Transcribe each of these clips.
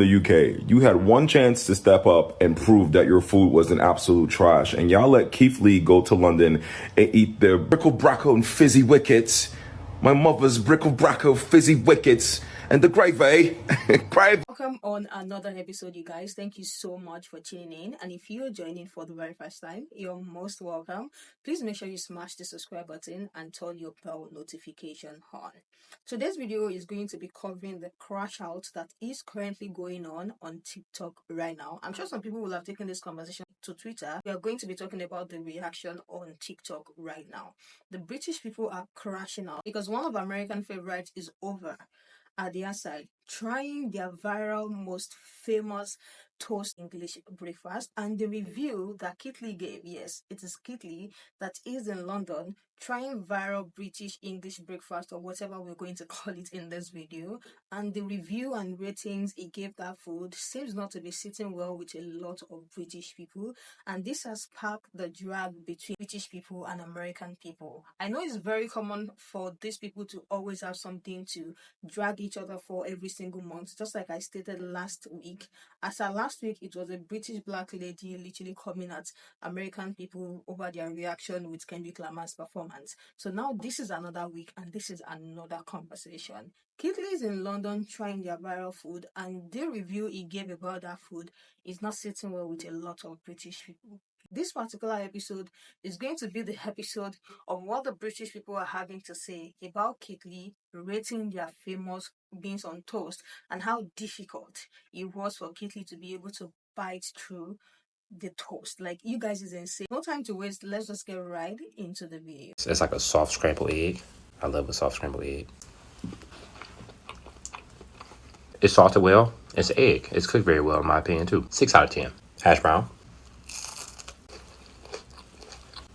The UK, you had one chance to step up and prove that your food was an absolute trash, and y'all let Keith Lee go to London and eat their brickle-bracco and fizzy wickets, my mother's brickle-bracco fizzy wickets, and the gravy. Gravy. Welcome on another episode, you guys. Thank you so much for tuning in. And if you're joining for the very first time, you're most welcome. Please make sure you smash the subscribe button and turn your bell notification on. Today's video is going to be covering the crash out that is currently going on TikTok right now. I'm sure some people will have taken this conversation to Twitter. We are going to be talking about the reaction on TikTok right now. The British people are crashing out because one of American favorites is over at their side, trying their viral, most famous toast English breakfast, and the review that Keith Lee gave. Yes, it is Keith Lee that is in London trying viral British English breakfast, or whatever we're going to call it in this video, and the review and ratings he gave that food seems not to be sitting well with a lot of British people, and this has sparked the drag between British people and American people. I know it's very common for these people to always have something to drag each other for every single month, just like I stated last week. As at last week, it was a British black lady literally coming at American people over their reaction with Kendrick Lamar's performance. So now this is another week, and this is another conversation. Keith Lee is in London trying their viral food, and the review he gave about that food is not sitting well with a lot of British people. This particular episode is going to be the episode of what the British people are having to say about Keith Lee rating their famous beans on toast, and how difficult it was for Keith Lee to be able to bite through the toast. Like, you guys is insane. No time to waste. Let's just get right into the video. It's like a soft scrambled egg. I love a soft scrambled egg. It's salted well. It's an egg. It's cooked very well in my opinion too. 6 out of 10. Hash brown.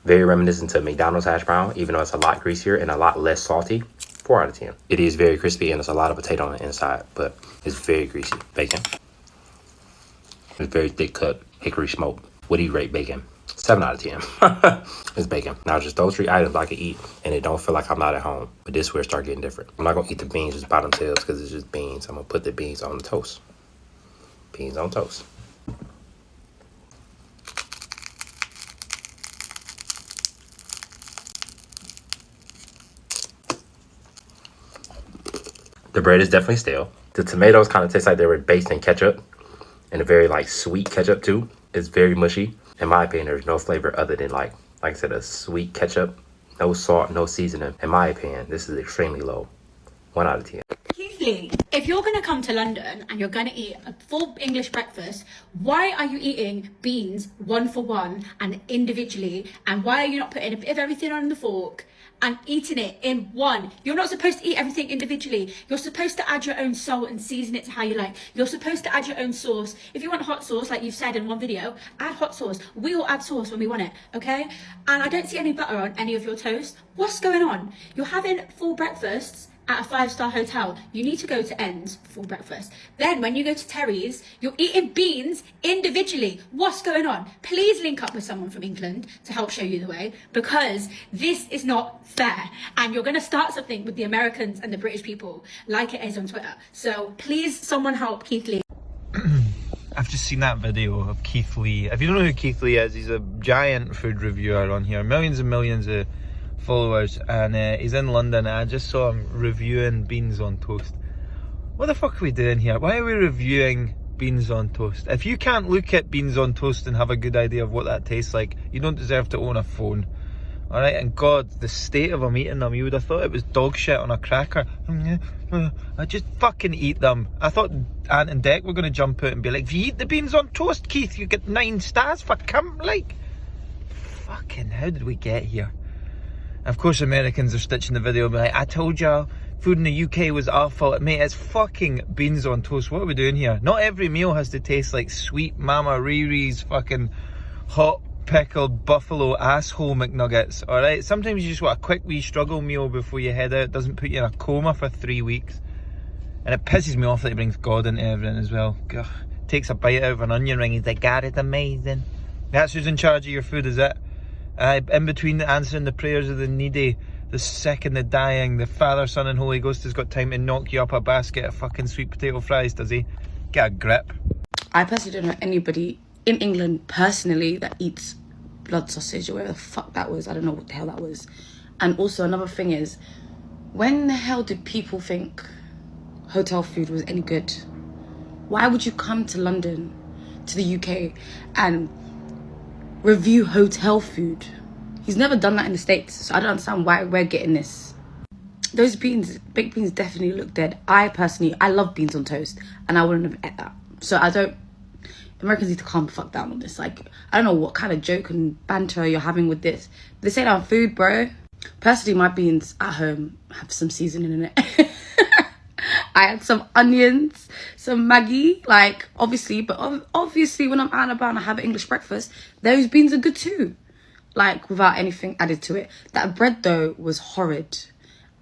Very reminiscent to McDonald's hash brown, even though it's a lot greasier and a lot less salty. 4 out of 10. It is very crispy and there's a lot of potato on the inside, but it's very greasy. Bacon. It's very thick cut hickory smoked. What do you rate bacon? 7 out of 10. It's bacon. Now just those 3 items I can eat and it don't feel like I'm not at home. But this is where it start getting different. I'm not gonna eat the beans just by themselves because it's just beans. I'm gonna put the beans on the toast. Beans on toast. The bread is definitely stale. The tomatoes kind of taste like they were based in ketchup, and a very like sweet ketchup too. It's very mushy. In my opinion, there's no flavor other than like I said, a sweet ketchup. No salt, no seasoning. In my opinion, this is extremely low. 1 out of 10. Keith Lee, if you're going to come to London and you're going to eat a full English breakfast, why are you eating beans 1 for 1 and individually? And why are you not putting a bit of everything on the fork and eating it in one? You're not supposed to eat everything individually. You're supposed to add your own salt and season it to how you like. You're supposed to add your own sauce. If you want hot sauce, like you've said in one video, add hot sauce. We all add sauce when we want it, okay? And I don't see any butter on any of your toast. What's going on? You're having full breakfasts at a 5-star hotel. You need to go to Ends for breakfast. Then when you go to Terry's, you're eating beans individually. What's going on? Please link up with someone from England to help show you the way, because this is not fair. And you're going to start something with the Americans and the British people like it is on Twitter. So please, someone help Keith Lee. I've just seen that video of Keith Lee. If you don't know who Keith Lee is, he's a giant food reviewer on here. Millions and millions of followers, and he's in London, and I just saw him reviewing beans on toast. What the fuck are we doing here? Why are we reviewing beans on toast? If you can't look at beans on toast and have a good idea of what that tastes like, you don't deserve to own a phone. Alright, and God, the state of them eating them, you would have thought it was dog shit on a cracker. I just fucking eat them. I thought Ant and Dec were going to jump out and be like, if you eat the beans on toast, Keith, you get 9 stars for camp. Like, fucking, how did we get here? Of course, Americans are stitching the video, but like, I told y'all, food in the UK was our fault. Mate, it's fucking beans on toast. What are we doing here? Not every meal has to taste like sweet Mama Riri's fucking hot pickled buffalo asshole McNuggets, alright? Sometimes you just want a quick wee struggle meal before you head out. It doesn't put you in a coma for 3 weeks. And it pisses me off that he brings God into everything as well. Gah. Takes a bite out of an onion ring, he's like, God, it's amazing. That's who's in charge of your food, is it? In between answering the prayers of the needy, the sick and the dying, the Father, Son and Holy Ghost has got time to knock you up a basket of fucking sweet potato fries, does he? Get a grip. I personally don't know anybody in England personally that eats blood sausage or whatever the fuck that was. I don't know what the hell that was. And also another thing is, when the hell did people think hotel food was any good? Why would you come to London, to the UK, and review hotel food? He's never done that in the States, so I don't understand why we're getting this. Those beans, baked beans, definitely look dead. I love beans on toast, and I wouldn't have ate that. So Americans need to calm the fuck down on this. Like, I don't know what kind of joke and banter you're having with this. They say that on food, bro. Personally, my beans at home have some seasoning in it. I had some onions, some Maggi, like, obviously. But obviously, when I'm out and about and I have an English breakfast, those beans are good too. Like, without anything added to it. That bread, though, was horrid.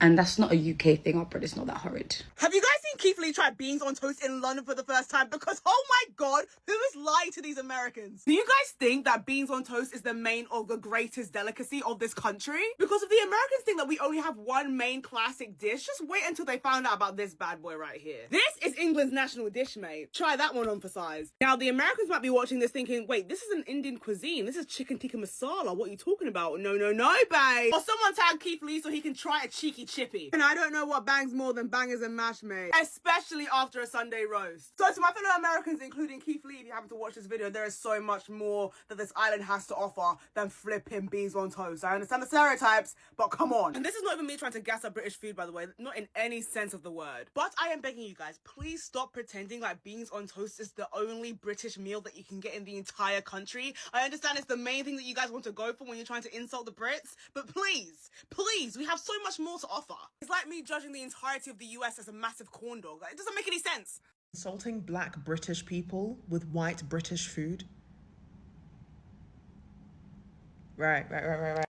And that's not a UK thing. Our bread is not that horrid. Have you guys seen Keith Lee try beans on toast in London for the first time? Because, oh my God, who is lying to these Americans? Do you guys think that beans on toast is the main or the greatest delicacy of this country? Because if the Americans think that we only have one main classic dish, just wait until they find out about this bad boy right here. This is England's national dish, mate. Try that one on for size. Now, the Americans might be watching this thinking, wait, this is an Indian cuisine. This is chicken tikka masala. What are you talking about? No, babe. Or someone tag Keith Lee so he can try a cheeky chippy. And I don't know what bangs more than bangers and mash, mate. Especially after a Sunday roast. So to my fellow Americans, including Keith Lee, if you happen to watch this video, there is so much more that this island has to offer than flipping beans on toast. I understand the stereotypes, but come on. And this is not even me trying to gas up British food, by the way. Not in any sense of the word. But I am begging you guys, please stop pretending like beans on toast is the only British meal that you can get in the entire country. I understand it's the main thing that you guys want to go for when you're trying to insult the Brits, but please, we have so much more to offer. It's like me judging the entirety of the US as a massive corn dog. Like, it doesn't make any sense. Insulting black British people with white British food. Right.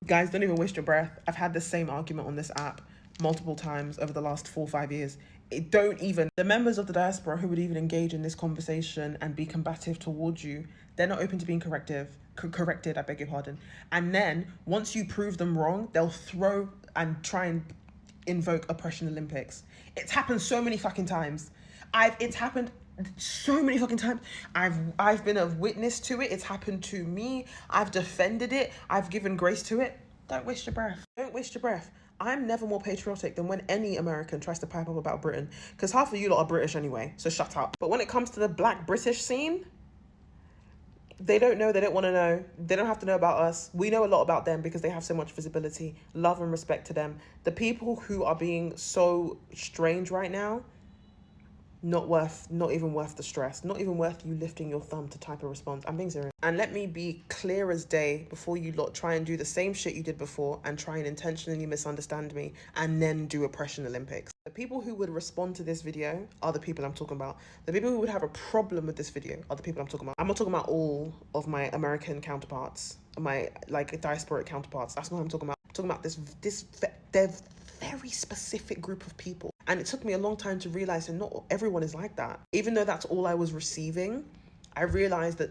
Guys, don't even waste your breath. I've had the same argument on this app multiple times over the last 4 or 5 years. The members of the diaspora who would even engage in this conversation and be combative towards you, they're not open to being corrected, I beg your pardon. And then, once you prove them wrong, they'll throw and try and invoke oppression Olympics. It's happened so many fucking times. It's happened so many fucking times. I've been a witness to it. It's happened to me. I've defended it. I've given grace to it. Don't waste your breath. Don't waste your breath. I'm never more patriotic than when any American tries to pipe up about Britain, because half of you lot are British anyway, so shut up. But when it comes to the black British scene, they don't know, they don't want to know, they don't have to know about us. We know a lot about them because they have so much visibility. Love and respect to them. The people who are being so strange right now, not even worth the stress, not even worth you lifting your thumb to type a response. I'm being serious. And let me be clear as day before you lot try and do the same shit you did before and try and intentionally misunderstand me and then do oppression Olympics. The people who would respond to this video are the people I'm talking about. The people who would have a problem with this video are the people I'm talking about. I'm not talking about all of my American counterparts, my diasporic counterparts. That's not what I'm talking about. I'm talking about they're very specific group of people. And it took me a long time to realize that not everyone is like that. Even though that's all I was receiving, I realized that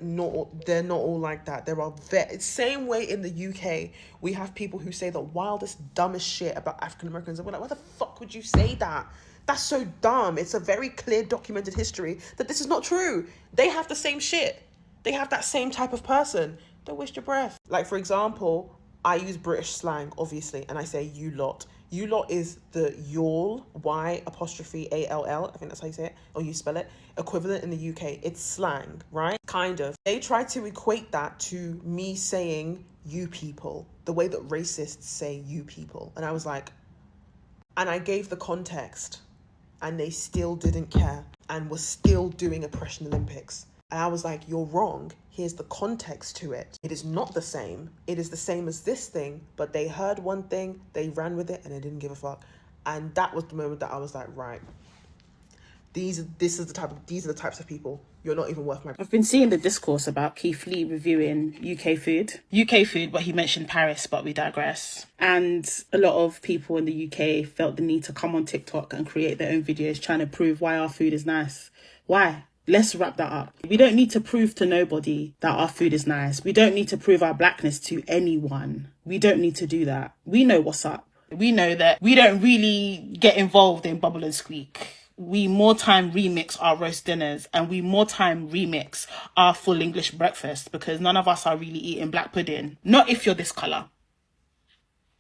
they're not all like that. There are same way in the UK, we have people who say the wildest, dumbest shit about African Americans. And we're like, why the fuck would you say that? That's so dumb. It's a very clear documented history that this is not true. They have the same shit. They have that same type of person. Don't waste your breath. Like, for example, I use British slang, obviously, and I say you lot. You lot is the y'all, Y''ALL, I think that's how you say it, or you spell it, equivalent in the UK. It's slang, right? Kind of. They try to equate that to me saying you people, the way that racists say you people. And I was like, and I gave the context, and they still didn't care, and were still doing oppression Olympics. And I was like, you're wrong. Here's the context to it. It is not the same. It is the same as this thing, but they heard one thing, they ran with it, and they didn't give a fuck. And that was the moment that I was like, right, these are the types of people. You're not even worth my... I've been seeing the discourse about Keith Lee reviewing UK food, but he mentioned Paris, but we digress. And a lot of people in the UK felt the need to come on TikTok and create their own videos trying to prove why our food is nice. Why? Let's wrap that up. We don't need to prove to nobody that our food is nice. We don't need to prove our blackness to anyone. We don't need to do that. We know what's up. We know that we don't really get involved in bubble and squeak. we more time remix our roast dinners and we more time remix our full English breakfast, because none of us are really eating black pudding. Not if you're this colour.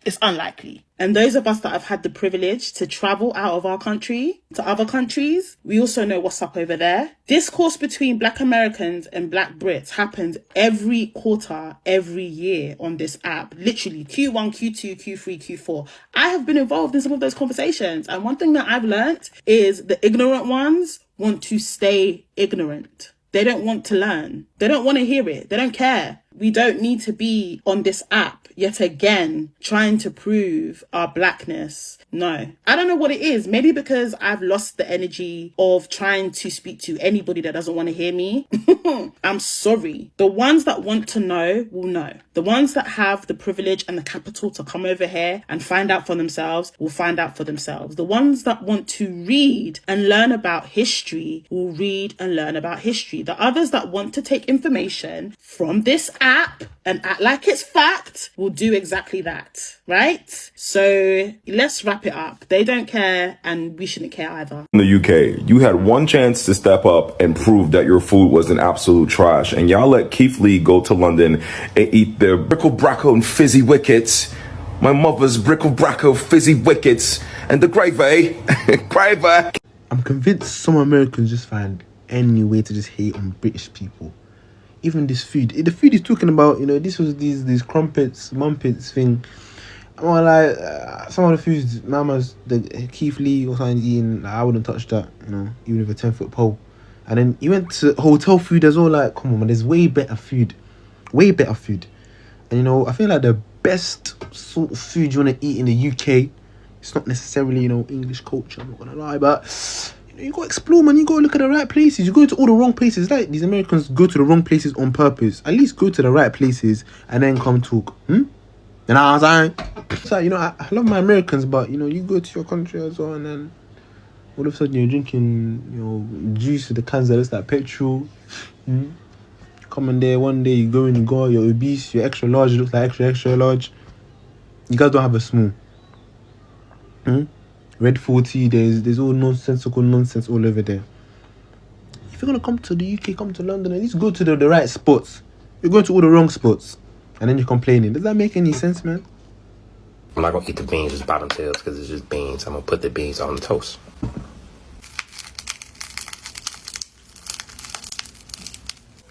It's unlikely. And those of us that have had the privilege to travel out of our country to other countries, we also know what's up over there. Discourse between Black Americans and Black Brits happens every quarter, every year on this app. Literally Q1, Q2, Q3, Q4. I have been involved in some of those conversations. And one thing that I've learned is the ignorant ones want to stay ignorant. They don't want to learn. They don't want to hear it. They don't care. We don't need to be on this app yet again trying to prove our blackness. No. I don't know what it is. Maybe because I've lost the energy of trying to speak to anybody that doesn't want to hear me. I'm sorry. The ones that want to know will know. The ones that have the privilege and the capital to come over here and find out for themselves will find out for themselves. The ones that want to read and learn about history will read and learn about history. The others that want to take information from this app and act like it's fact will do exactly that, right? So let's wrap it up. They don't care and we shouldn't care either. In the UK, you had one chance to step up and prove that your food was an absolute trash, and y'all let Keith Lee go to London and eat their brickle-bracco and fizzy wickets, my mother's brickle-bracco fizzy wickets, and the gravy. Gravy. I'm convinced some Americans just find any way to just hate on British people. Even this food. The food he's talking about, you know, this was these crumpets, mumpets thing. I'm like, some of the foods, Mama's, the Keith Lee or something eating, like, I wouldn't touch that, you know, even with a 10-foot pole. And then he went to hotel food as well. Like, come on, man, there's way better food. Way better food. And, you know, I feel like the best sort of food you want to eat in the UK, it's not necessarily, you know, English culture, I'm not going to lie, but you got to explore, man. You got to look at the right places. You go to all the wrong places. Like, these Americans go to the wrong places on purpose. At least go to the right places and then come talk. You know what I'm saying? So, you know, I love my Americans, but, you know, you go to your country as well and then all of a sudden you're drinking, you know, juice with the cans that looks like petrol. Come in there one day, you go in, you go, you're obese, you're extra large, it looks like extra large. You guys don't have a small. Red 40, there's all nonsensical nonsense all over there. If you're going to come to the UK, come to London, at least go to the right spots. You're going to all the wrong spots. And then you're complaining. Does that make any sense, man? I'm not going to eat the beans just by themselves because it's just beans. I'm going to put the beans on the toast.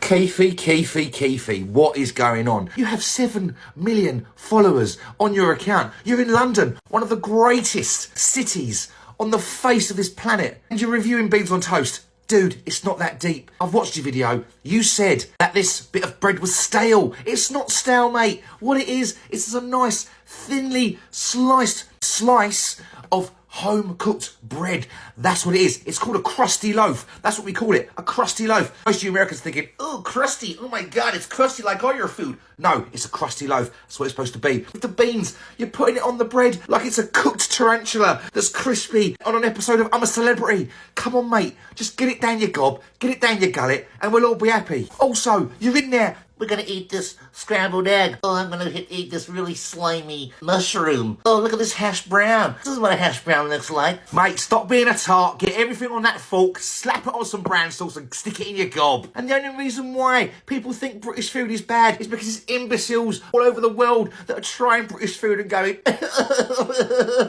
Keefy, what is going on? You have 7 million followers on your account. You're in London, one of the greatest cities on the face of this planet. And you're reviewing beans on toast. Dude, it's not that deep. I've watched your video. You said that this bit of bread was stale. It's not stale, mate. What it is a nice, thinly sliced slice of home-cooked bread. That's what it is. It's called a crusty loaf. That's what we call it, a crusty loaf. Most of you Americans thinking, oh, crusty. Oh, my God, it's crusty like all your food. No, it's a crusty loaf. That's what it's supposed to be. With the beans, you're putting it on the bread like it's a cooked tarantula that's crispy on an episode of I'm a Celebrity. Come on, mate. Just get it down your gob, get it down your gullet, and we'll all be happy. Also, you're in there. We're going to eat this scrambled egg. Oh, I'm going to eat this really slimy mushroom. Oh, look at this hash brown. This is what a hash brown looks like. Mate, stop being a tart. Get everything on that fork, slap it on some brown sauce and stick it in your gob. And the only reason why people think British food is bad is because it's imbeciles all over the world that are trying British food and going,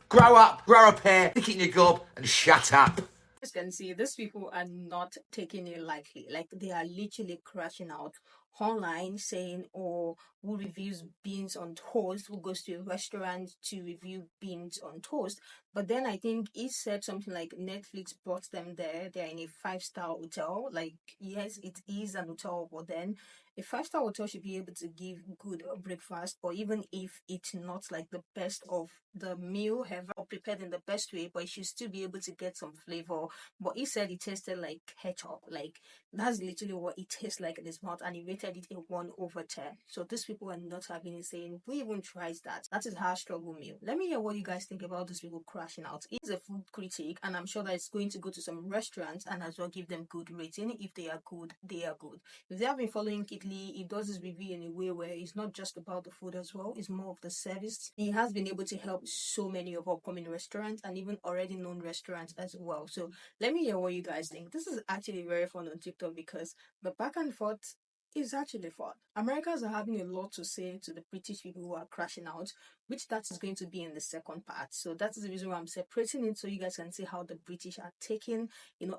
grow up, grow a pair, stick it in your gob and shut up. As you can see, these people are not taking it lightly. Like, they are literally crashing out online saying, oh, who reviews beans on toast, who goes to a restaurant to review beans on toast. But then I think he said something like Netflix brought them there. They're in a 5-star hotel. Like, yes, it is an hotel, but then a 5-star hotel should be able to give good breakfast, or even if it's not like the best of the meal ever or prepared in the best way, but it should still be able to get some flavor. But he said it tasted like ketchup. Like, that's literally what it tastes like in his mouth, and he rated rated it a 1/10. So these people are not having it, saying, who even tries that? That is our struggle meal. Let me hear what you guys think about these people crashing out. He's a food critic, and I'm sure that it's going to go to some restaurants and as well give them good rating. If they are good, they are good. If they have been following Kit Lee, he does his review in a way where it's not just about the food as well, it's more of the service. He has been able to help so many of upcoming restaurants and even already known restaurants as well. So let me hear what you guys think. This is actually very fun on TikTok because the back and forth is actually fun. Americans are having a lot to say to the British people who are crashing out, which that is going to be in the second part. So that is the reason why I'm separating it so you guys can see how the British are taking,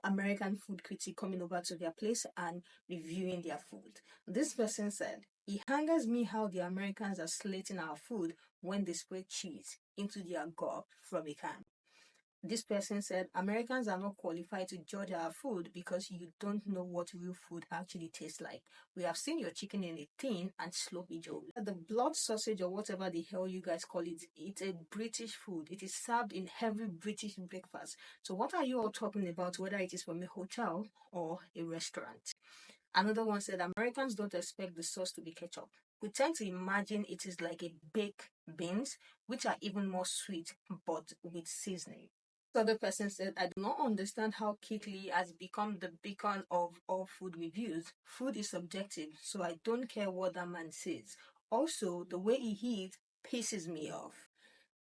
American food critic coming over to their place and reviewing their food. This person said, it angers me how the Americans are slating our food when they spray cheese into their gob from a can. This person said, Americans are not qualified to judge our food because you don't know what real food actually tastes like. We have seen your chicken in a tin and sloppy joe. The blood sausage or whatever the hell you guys call it, it's a British food. It is served in every British breakfast. So what are you all talking about, whether it is from a hotel or a restaurant? Another one said, Americans don't expect the sauce to be ketchup. We tend to imagine it is like a baked beans, which are even more sweet, but with seasoning. The other person said, I do not understand how Kit Lee has become the beacon of all food reviews. Food is subjective, so I don't care what that man says. Also, the way he eats pisses me off.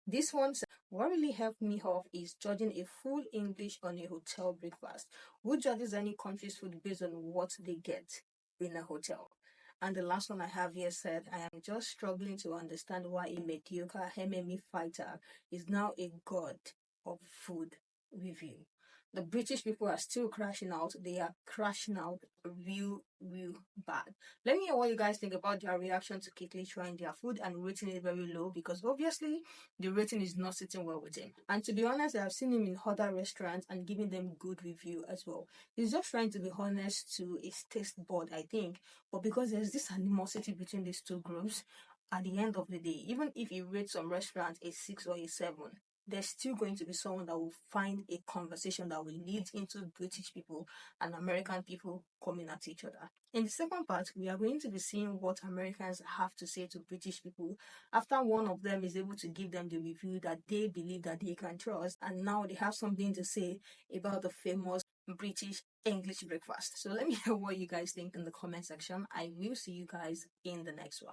This one said, what really helped me off is judging a full English on a hotel breakfast. Who judges any country's food based on what they get in a hotel? And the last one I have here said, I am just struggling to understand why a mediocre MMA fighter is now a god of food review. The British people are still crashing out. They are crashing out real bad. Let me know what you guys think about their reaction to Kit Lee trying their food and rating it very low, because obviously the rating is not sitting well with him. And to be honest, I've seen him in other restaurants and giving them good review as well. He's just trying to be honest to his taste bud, I think. But because there's this animosity between these two groups, at the end of the day, even if he rates some restaurants a 6 or a 7, there's still going to be someone that will find a conversation that will lead into British people and American people coming at each other. In the second part, we are going to be seeing what Americans have to say to British people after one of them is able to give them the review that they believe that they can trust, and now they have something to say about the famous British English breakfast. So let me know what you guys think in the comment section. I will see you guys in the next one.